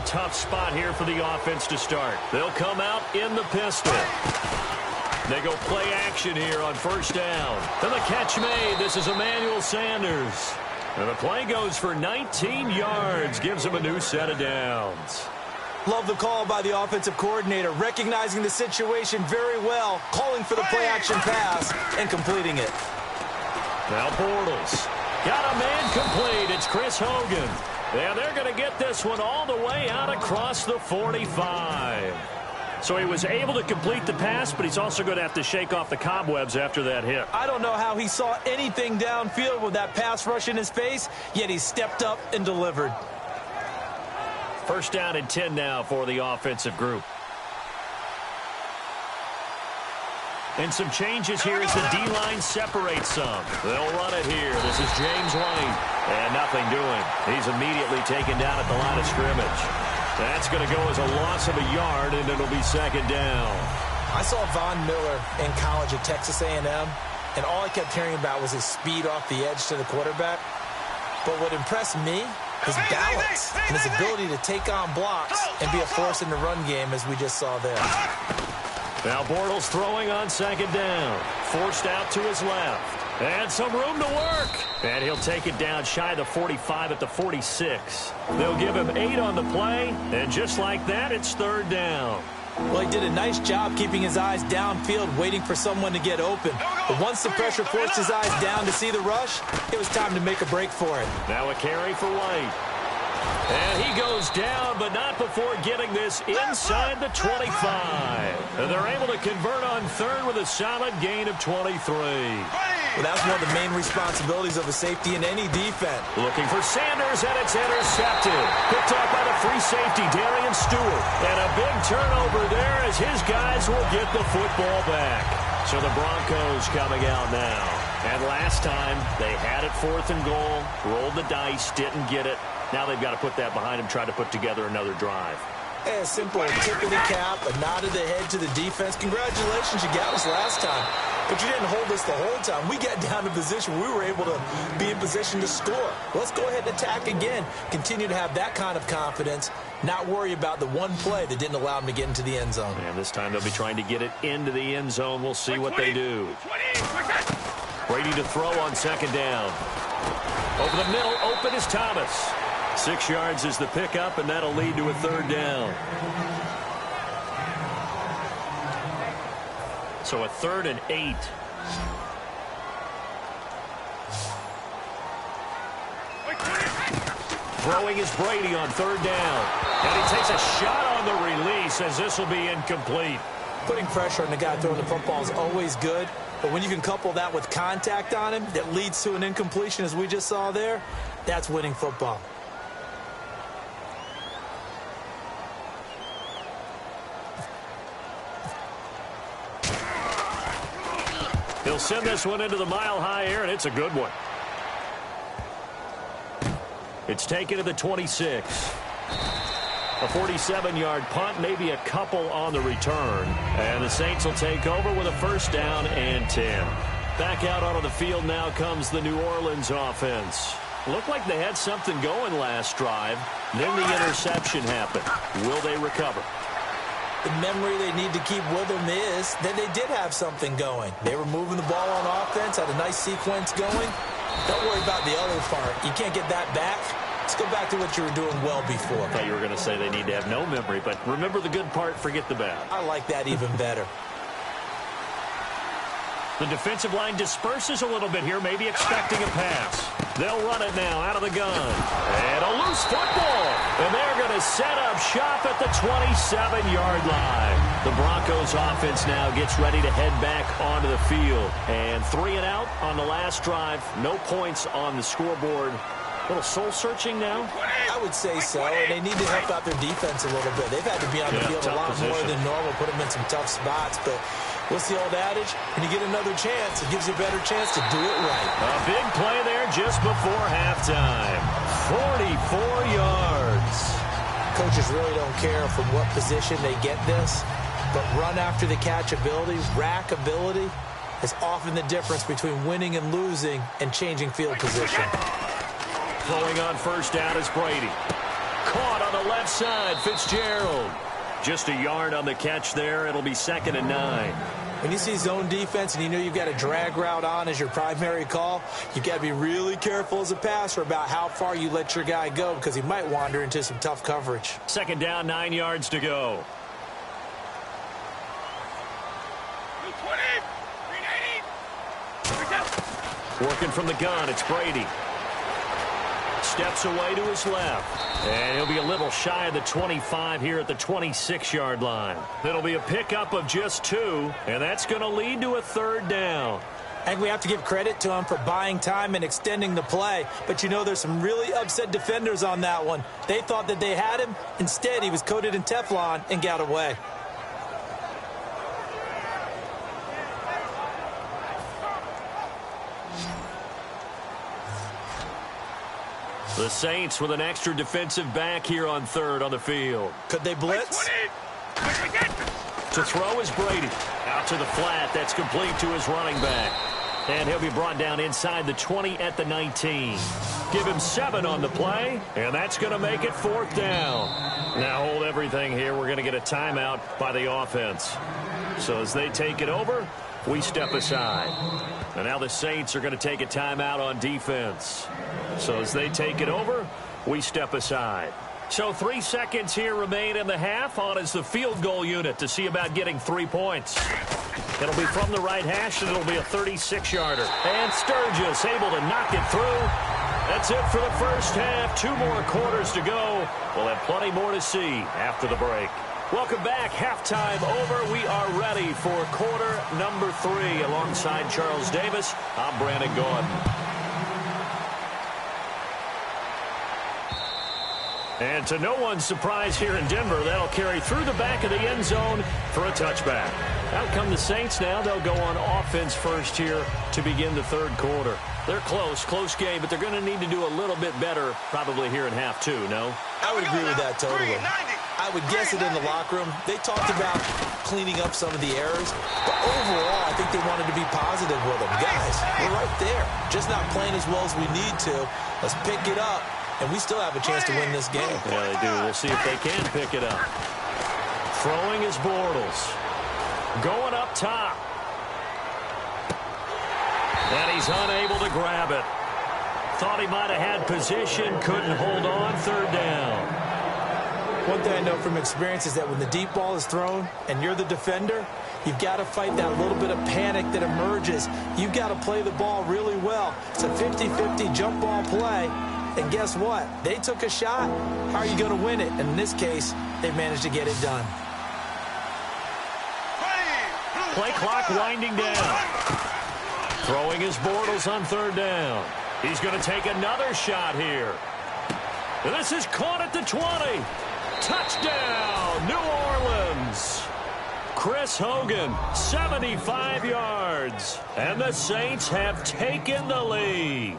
tough spot here for the offense to start. They'll come out in the pistol. They go play action here on first down. And the catch made. This is Emmanuel Sanders. And the play goes for 19 yards. Gives him a new set of downs. Love the call by the offensive coordinator, recognizing the situation very well, calling for the play-action pass and completing it. Now Bortles. Got a man complete. It's Chris Hogan. And they're going to get this one all the way out across the 45. So he was able to complete the pass, but he's also going to have to shake off the cobwebs after that hit. I don't know how he saw anything downfield with that pass rush in his face, yet he stepped up and delivered. First down and 10 now for the offensive group. And some changes here as the D-line separates some. They'll run it here. This is James White. And nothing doing. He's immediately taken down at the line of scrimmage. That's going to go as a loss of a yard, and it'll be second down. I saw Von Miller in college at Texas A&M, and all I kept hearing about was his speed off the edge to the quarterback. But what impressed me, his balance and his ability to take on blocks and be a force in the run game, as we just saw there. Now Bortles throwing on second down. Forced out to his left. And some room to work. And he'll take it down shy of the 45 at the 46. They'll give him 8 on the play. And just like that, it's third down. Well, he did a nice job keeping his eyes downfield, waiting for someone to get open. But once the pressure forced his eyes down to see the rush, it was time to make a break for it. Now a carry for White. And he goes down, but not before getting this inside the 25. And they're able to convert on third with a solid gain of 23. Well, that's one of the main responsibilities of a safety in any defense. Looking for Sanders, and it's intercepted. Picked off by the free safety, Darian Stewart. And a big turnover there as his guys will get the football back. So the Broncos coming out now. And last time, they had it 4th and goal, rolled the dice, didn't get it. Now they've got to put that behind them, try to put together another drive. A simple tip of the cap, a nod of the head to the defense. Congratulations, you got us last time. But you didn't hold us the whole time. We got down to position. We were able to be in position to score. Let's go ahead and attack again. Continue to have that kind of confidence. Not worry about the one play that didn't allow them to get into the end zone. And this time they'll be trying to get it into the end zone. We'll see what they do. Brady to throw on second down. Over the middle, open is Thomas. 6 yards is the pickup, and that'll lead to a third down. So a 3rd and 8. Throwing is Brady on third down. And he takes a shot on the release as this will be incomplete. Putting pressure on the guy throwing the football is always good, but when you can couple that with contact on him that leads to an incompletion, as we just saw there, that's winning football. He'll send this one into the mile-high air, and it's a good one. It's taken to the 26. A 47-yard punt, maybe a couple on the return. And the Saints will take over with a first down and 10. Back out onto the field now comes the New Orleans offense. Looked like they had something going last drive. Then the interception happened. Will they recover? The memory they need to keep with them is that they did have something going. They were moving the ball on offense, had a nice sequence going. Don't worry about the other part. You can't get that back. Let's go back to what you were doing well before. I thought you were going to say they need to have no memory, but remember the good part, forget the bad. I like that even better. The defensive line disperses a little bit here, maybe expecting a pass. They'll run it now out of the gun. And a loose football. And they're going to set up shop at the 27-yard line. The Broncos offense now gets ready to head back onto the field. And 3 and out on the last drive. No points on the scoreboard. A little soul-searching now? I would say so, and they need to help out their defense a little bit. They've had to be on the field a lot more than normal, put them in some tough spots, but what's the old adage? When you get another chance, it gives you a better chance to do it right. A big play there just before halftime. 44 yards. Coaches really don't care from what position they get this, but run after the catch ability, rack ability, is often the difference between winning and losing and changing field position. Throwing on first down is Brady. Caught on the left side, Fitzgerald. Just a yard on the catch there. It'll be 2nd and 9. When you see zone defense and you know you've got a drag route on as your primary call, you've got to be really careful as a passer about how far you let your guy go because he might wander into some tough coverage. 2nd down, 9 yards to go. Working from the gun, it's Brady. Steps away to his left. And he'll be a little shy of the 25 here at the 26-yard line. It'll be a pickup of just 2, and that's going to lead to a 3rd down. I think we have to give credit to him for buying time and extending the play. But, you know, there's some really upset defenders on that one. They thought that they had him. Instead, he was coated in Teflon and got away. The Saints with an extra defensive back here on 3rd on the field. Could they blitz? To throw is Brady. Out to the flat. That's complete to his running back. And he'll be brought down inside the 20 at the 19. Give him 7 on the play, and that's going to make it 4th down. Now hold everything here. We're going to get a timeout by the offense. So as they take it over, we step aside. And now the Saints are going to take a timeout on defense. So as they take it over, we step aside. So 3 seconds here remain in the half. On is the field goal unit to see about getting 3 points. It'll be from the right hash, and it'll be a 36-yarder. And Sturgis able to knock it through. That's it for the first half. 2 more quarters to go. We'll have plenty more to see after the break. Welcome back. Halftime over. We are ready for quarter number 3. Alongside Charles Davis, I'm Brandon Gordon. And to no one's surprise here in Denver, that'll carry through the back of the end zone for a touchback. Out come the Saints now. They'll go on offense first here to begin the 3rd quarter. They're close game, but they're going to need to do a little bit better probably here in half 2, no? I would agree with that totally. I would guess it in the locker room. They talked about cleaning up some of the errors, but overall, I think they wanted to be positive with them. Guys, we're right there. Just not playing as well as we need to. Let's pick it up, and we still have a chance to win this game. Yeah, they do. We'll see if they can pick it up. Throwing is Bortles. Going up top. And he's unable to grab it. Thought he might have had position, couldn't hold on. 3rd down. One thing I know from experience is that when the deep ball is thrown and you're the defender, you've got to fight that little bit of panic that emerges. You've got to play the ball really well. It's a 50-50 jump ball play. And guess what? They took a shot. How are you going to win it? And in this case, they've managed to get it done. Play clock winding down. Throwing his Bortles on 3rd down. He's going to take another shot here. And this is caught at the 20. Touchdown, New Orleans. Chris Hogan, 75 yards. And the Saints have taken the lead.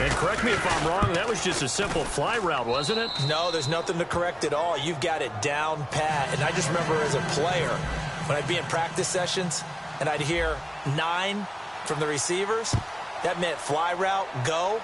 And correct me if I'm wrong, that was just a simple fly route, wasn't it? No, there's nothing to correct at all. You've got it down pat. And I just remember as a player, when I'd be in practice sessions and I'd hear 9 from the receivers, that meant fly route, go.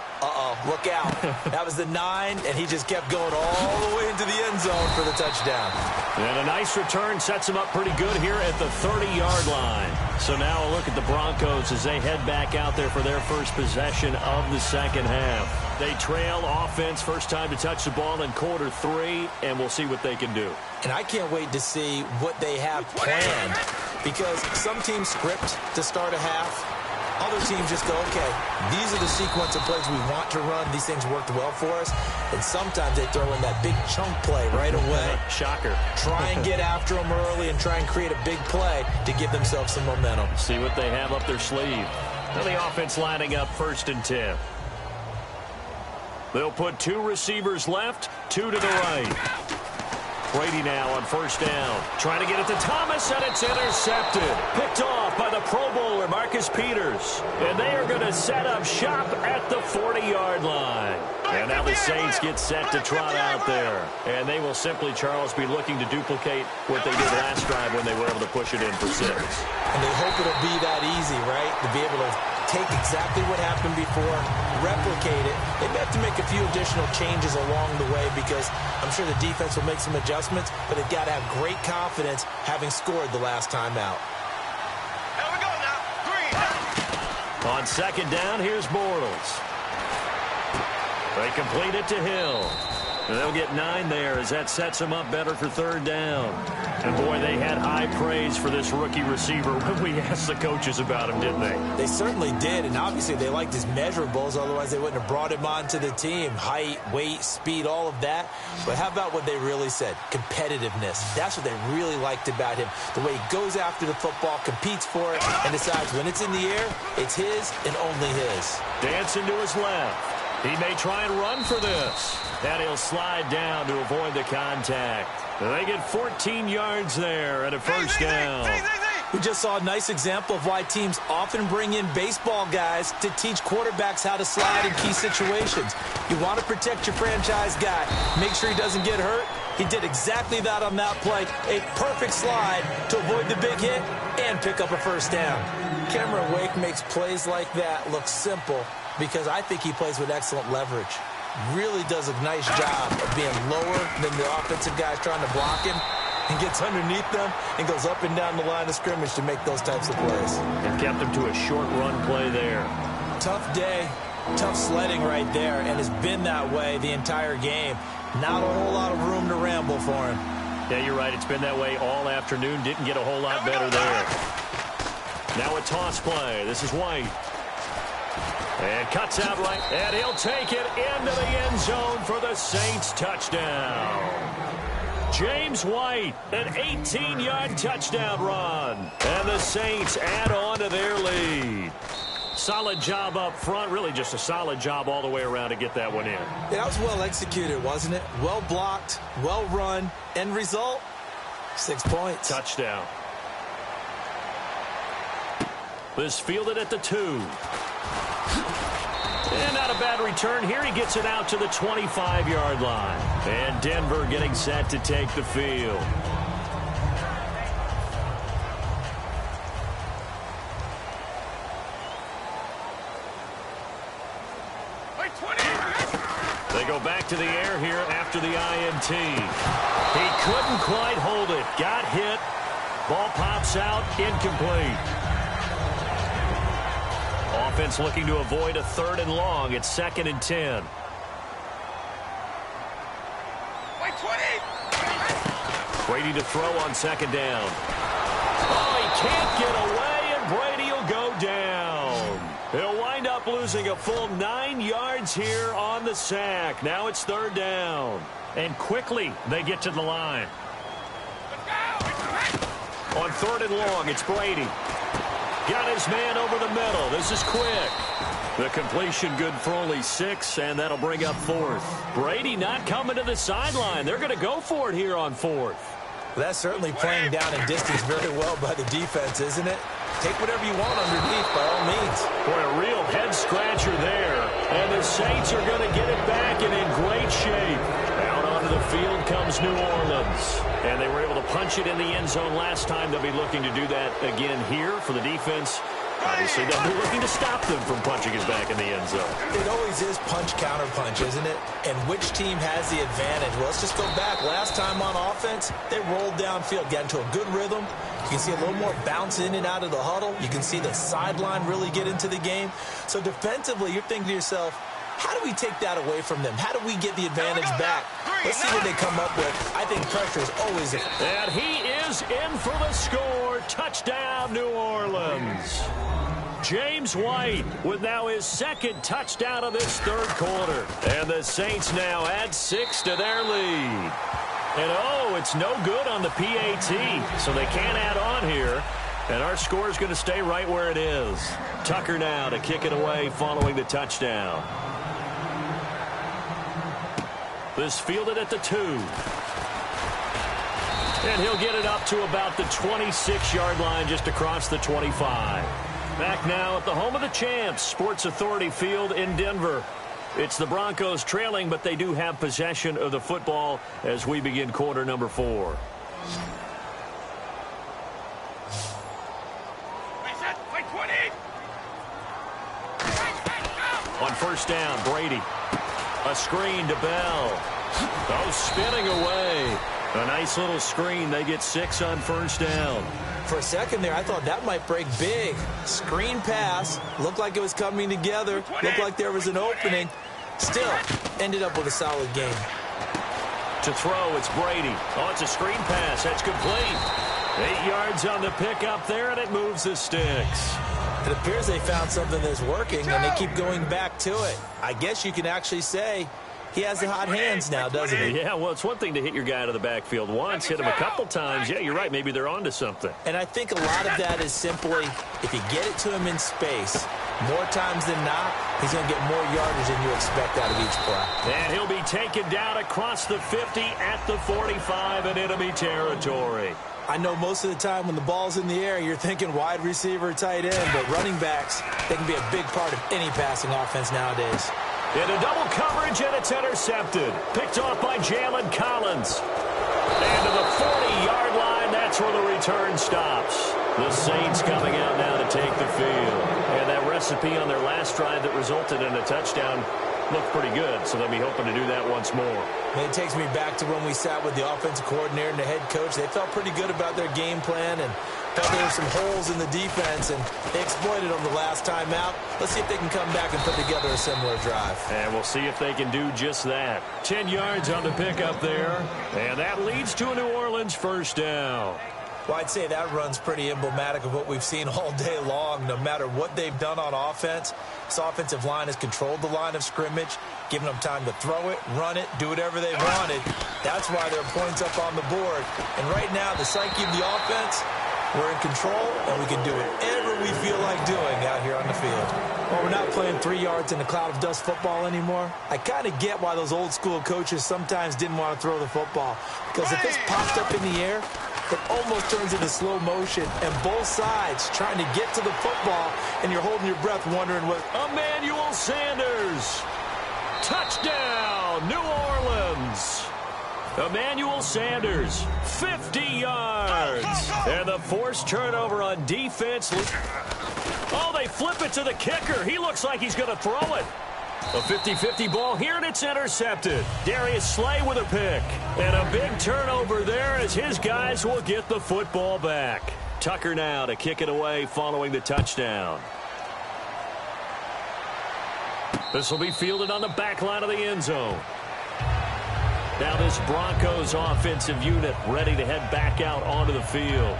Look out. That was the 9, and he just kept going all the way into the end zone for the touchdown. And a nice return sets him up pretty good here at the 30-yard line. So now a look at the Broncos as they head back out there for their first possession of the 2nd half. They trail offense, first time to touch the ball in quarter 3, and we'll see what they can do. And I can't wait to see what they have planned, because some teams script to start a half. Other teams just go, okay, these are the sequence of plays we want to run. These things worked well for us. And sometimes they throw in that big chunk play right away. Shocker. Try and get after them early and try and create a big play to give themselves some momentum. See what they have up their sleeve. Now the offense lining up 1st and 10. They'll put 2 receivers left, 2 to the right. Brady now on 1st down. Trying to get it to Thomas, and it's intercepted. Picked off by the Pro Bowler, Marcus Peters. And they are going to set up shop at the 40-yard line. And now the Saints get set to trot out there. And they will simply, Charles, be looking to duplicate what they did last drive when they were able to push it in for 6. And they hope it'll be that easy, right? To be able to take exactly what happened before, replicate it. They may have to make a few additional changes along the way because I'm sure the defense will make some adjustments, but they've got to have great confidence having scored the last time out. Here we go now. 3. On second down, here's Bortles. They complete it to Hill. And they'll get 9 there as that sets them up better for third down. And, boy, they had high praise for this rookie receiver when we asked the coaches about him, didn't they? They certainly did, and obviously they liked his measurables. Otherwise, they wouldn't have brought him onto the team. Height, weight, speed, all of that. But how about what they really said? Competitiveness. That's what they really liked about him. The way he goes after the football, competes for it, and decides when it's in the air, it's his and only his. Dancing to his left. He may try and run for this. And he'll slide down to avoid the contact. They get 14 yards there and a first down. We just saw a nice example of why teams often bring in baseball guys to teach quarterbacks how to slide in key situations. You want to protect your franchise guy. Make sure he doesn't get hurt. He did exactly that on that play. A perfect slide to avoid the big hit and pick up a first down. Cameron Wake makes plays like that look simple because I think he plays with excellent leverage. Really does a nice job of being lower than the offensive guys trying to block him and gets underneath them and goes up and down the line of scrimmage to make those types of plays. And kept him to a short run play there. Tough day, tough sledding right there, and has been that way the entire game. Not a whole lot of room to ramble for him. Yeah, you're right. It's been that way all afternoon. Didn't get a whole lot better there. Now a toss play. This is White. And cuts out right, and he'll take it into the end zone for the Saints touchdown. James White, an 18-yard touchdown run. And the Saints add on to their lead. Solid job up front, really just a solid job all the way around to get that one in. Yeah, that was well executed, wasn't it? Well blocked, well run. End result, 6 points. Touchdown. This fielded at the 2. And not a bad return here. He gets it out to the 25-yard line. And Denver getting set to take the field. They go back to the air here after the INT. He couldn't quite hold it. Got hit. Ball pops out. Incomplete. Offense looking to avoid a 3rd and long. It's 2nd and 10. Brady to throw on 2nd down. Oh, he can't get away, and Brady will go down. He'll wind up losing a full 9 yards here on the sack. Now it's 3rd down. And quickly they get to the line. On 3rd and long, it's Brady. Got his man over the middle. This is quick. The completion good for only 6, and that'll bring up 4th. Brady not coming to the sideline. They're going to go for it here on 4th. That's certainly playing down in distance very well by the defense, isn't it? Take whatever you want underneath, by all means. Boy, a real head-scratcher there. And the Saints are going to get it back and in great shape. Out onto the field comes New Orleans. And they were able to punch it in the end zone last time. They'll be looking to do that again here for the defense. Obviously, they'll be looking to stop them from punching it back in the end zone. It always is punch-counter-punch, isn't it? And which team has the advantage? Well, let's just go back. Last time on offense, they rolled downfield, got into a good rhythm. You can see a little more bounce in and out of the huddle. You can see the sideline really get into the game. So defensively, you're thinking to yourself, how do we take that away from them? How do we get the advantage back? Let's see what they come up with. I think pressure is always... And he is in for the score. Touchdown, New Orleans. James White with now his 2nd touchdown of this 3rd quarter. And the Saints now add 6 to their lead. And, oh, it's no good on the PAT, so they can't add on here. And our score is going to stay right where it is. Tucker now to kick it away following the touchdown. This fielded at the 2. And he'll get it up to about the 26-yard line just across the 25. Back now at the home of the champs, Sports Authority Field in Denver. It's the Broncos trailing, but they do have possession of the football as we begin quarter number 4. first down. Brady. A screen to Bell. Oh, spinning away. A nice little screen. They get 6 on first down. For a second there, I thought that might break big. Screen pass. Looked like it was coming together. Looked like there was an opening. Still, ended up with a solid game. To throw, it's Brady. Oh, it's a screen pass. That's complete. 8 yards on the pickup there, and it moves the sticks. It appears they found something that's working, and they keep going back to it. I guess you can actually say he has the hot hands now, doesn't he? Yeah, well, it's one thing to hit your guy out of the backfield once, hit him a couple times. Yeah, you're right. Maybe they're onto something. And I think a lot of that is simply if you get it to him in space, more times than not, he's going to get more yardage than you expect out of each play. And he'll be taken down across the 50 at the 45 in enemy territory. I know most of the time when the ball's in the air, you're thinking wide receiver, tight end, but running backs, they can be a big part of any passing offense nowadays. Into double coverage, and it's intercepted. Picked off by Jalen Collins. And to the 40-yard line, that's where the return stops. The Saints coming out now to take the field. And that recipe on their last drive that resulted in a touchdown looked pretty good, so they'll be hoping to do that once more. It takes me back to when we sat with the offensive coordinator and the head coach. They felt pretty good about their game plan and felt there were some holes in the defense, and they exploited them the last time out. Let's see if they can come back and put together a similar drive. And we'll see if they can do just that. 10 yards on the pickup there, and that leads to a New Orleans first down. Well, I'd say that run's pretty emblematic of what we've seen all day long. No matter what they've done on offense, this offensive line has controlled the line of scrimmage, given them time to throw it, run it, do whatever they wanted. That's why there are points up on the board. And right now, the psyche of the offense, we're in control, and we can do whatever we feel like doing out here on the field. Well, we're not playing 3 yards in a cloud of dust football anymore. I kind of get why those old-school coaches sometimes didn't want to throw the football. Because if it's popped up in the air, it almost turns into slow motion, and both sides trying to get to the football, and you're holding your breath wondering what... Emmanuel Sanders. Touchdown, New Orleans. Emmanuel Sanders, 50 yards. And the forced turnover on defense. Oh, they flip it to the kicker. He looks like he's going to throw it. A 50-50 ball here, and it's intercepted. Darius Slay with a pick. And a big turnover there as his guys will get the football back. Tucker now to kick it away following the touchdown. This will be fielded on the back line of the end zone. Now this Broncos offensive unit ready to head back out onto the field.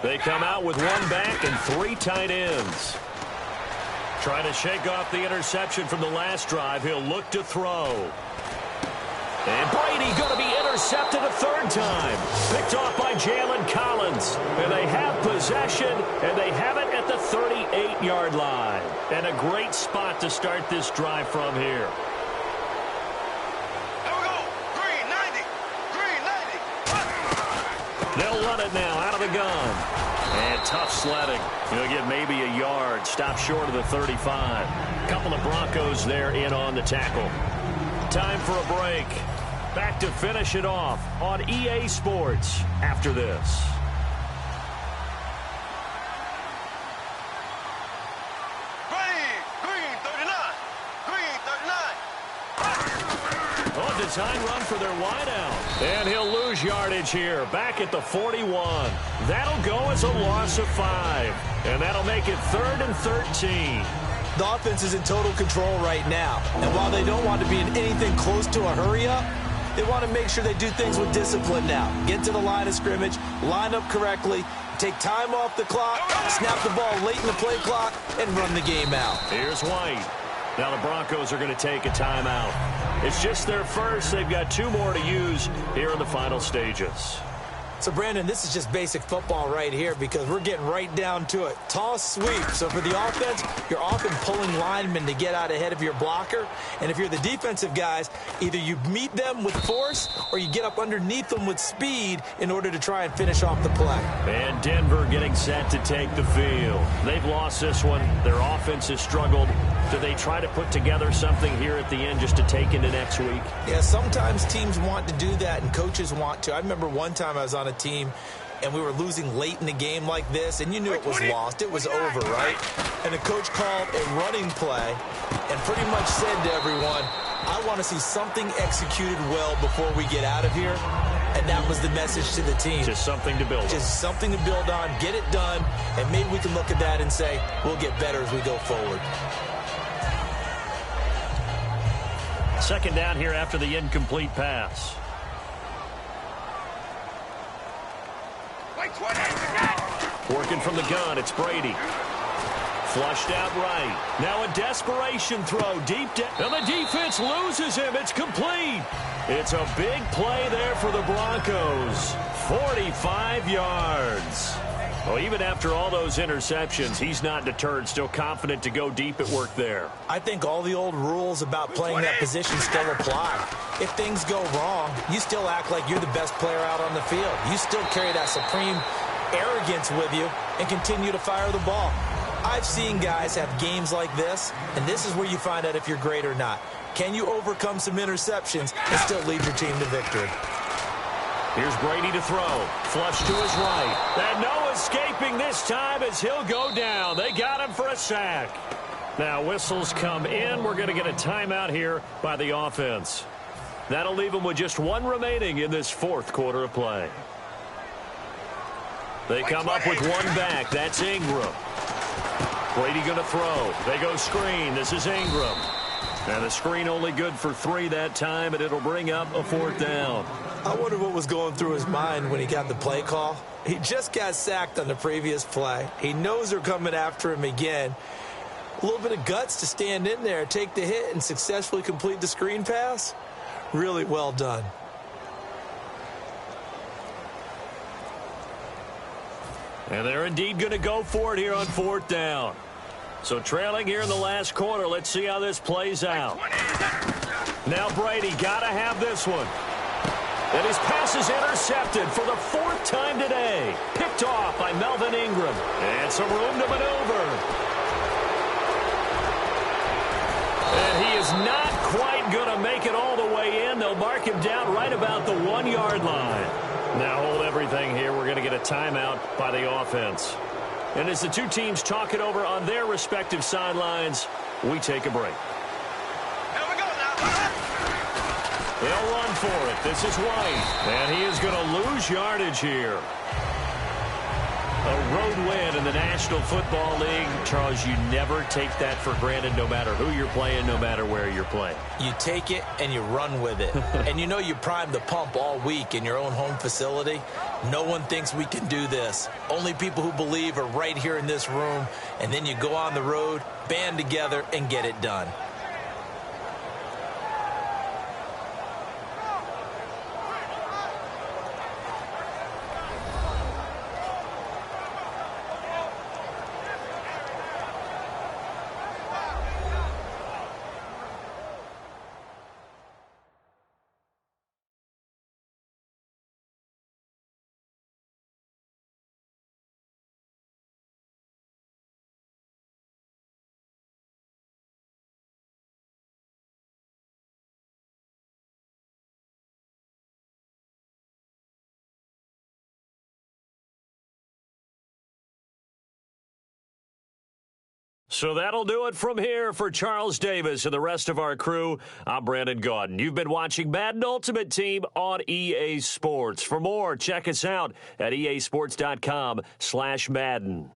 They come out with 1 back and 3 tight ends. Trying to shake off the interception from the last drive. He'll look to throw. And Brady going to be intercepted a 3rd time. Picked off by Jalen Collins. And they have possession, and they have it at the 38-yard line. And a great spot to start this drive from here. There we go. Green 90. Green 90. They'll run it now out of the gun. And tough sledding. He'll get maybe a yard. Stop short of the 35. Couple of Broncos there in on the tackle. Time for a break. Back to finish it off on EA Sports after this. Green 39. Green 39. Oh, design run for their wideout. And he'll lose yardage here. Back at the 41. That'll go as a loss of 5. And that'll make it 3rd and 13. The offense is in total control right now. And while they don't want to be in anything close to a hurry-up, they want to make sure they do things with discipline now. Get to the line of scrimmage, line up correctly, take time off the clock, snap the ball late in the play clock, and run the game out. Here's White. Now the Broncos are going to take a timeout. It's just their first. They've got 2 more to use here in the final stages. So, Brandon, this is just basic football right here because we're getting right down to it. Toss, sweep. So for the offense, you're often pulling linemen to get out ahead of your blocker. And if you're the defensive guys, either you meet them with force or you get up underneath them with speed in order to try and finish off the play. And Denver getting set to take the field. They've lost this one. Their offense has struggled. Do they try to put together something here at the end just to take into next week? Yeah, sometimes teams want to do that and coaches want to. I remember one time I was on a team and we were losing late in the game like this, and you knew it was lost. It was over, right? And the coach called a running play and pretty much said to everyone, I want to see something executed well before we get out of here. And that was the message to the team. Just something to build on. Just something to build on, get it done, and maybe we can look at that and say, we'll get better as we go forward. Second down here after the incomplete pass. Working from the gun, it's Brady. Flushed out right. Now a desperation throw deep down. And the defense loses him. It's complete. It's a big play there for the Broncos. 45 yards. Well, even after all those interceptions, he's not deterred, still confident to go deep at work there. I think all the old rules about playing that position still apply. If things go wrong, you still act like you're the best player out on the field. You still carry that supreme arrogance with you and continue to fire the ball. I've seen guys have games like this, and this is where you find out if you're great or not. Can you overcome some interceptions and still lead your team to victory? Here's Brady to throw. Flush to his right. And no escaping this time as he'll go down. They got him for a sack. Now whistles come in. We're going to get a timeout here by the offense. That'll leave them with just one remaining in this fourth quarter of play. They come up with one back. That's Ingram. Brady going to throw. They go screen. This is Ingram. And the screen only good for 3 that time, and it'll bring up a fourth down. I wonder what was going through his mind when he got the play call. He just got sacked on the previous play. He knows they're coming after him again. A little bit of guts to stand in there, take the hit, and successfully complete the screen pass. Really well done. And they're indeed going to go for it here on fourth down. So trailing here in the last quarter. Let's see how this plays out. Now Brady got to have this one. And his pass is intercepted for the 4th time today. Picked off by Melvin Ingram. And some room to maneuver. And he is not quite going to make it all the way in. They'll mark him down right about the 1-yard line. Now hold everything here. We're going to get a timeout by the offense. And as the two teams talk it over on their respective sidelines, we take a break. Here we go now. They'll run for it. This is White. And he is going to lose yardage here. A road win in the National Football League. Charles, you never take that for granted no matter who you're playing, no matter where you're playing. You take it and you run with it. And you know you primed the pump all week in your own home facility. No one thinks we can do this. Only people who believe are right here in this room. And then you go on the road, band together, and get it done. So that'll do it from here for Charles Davis and the rest of our crew. I'm Brandon Gaudin. You've been watching Madden Ultimate Team on EA Sports. For more, check us out at easports.com/Madden.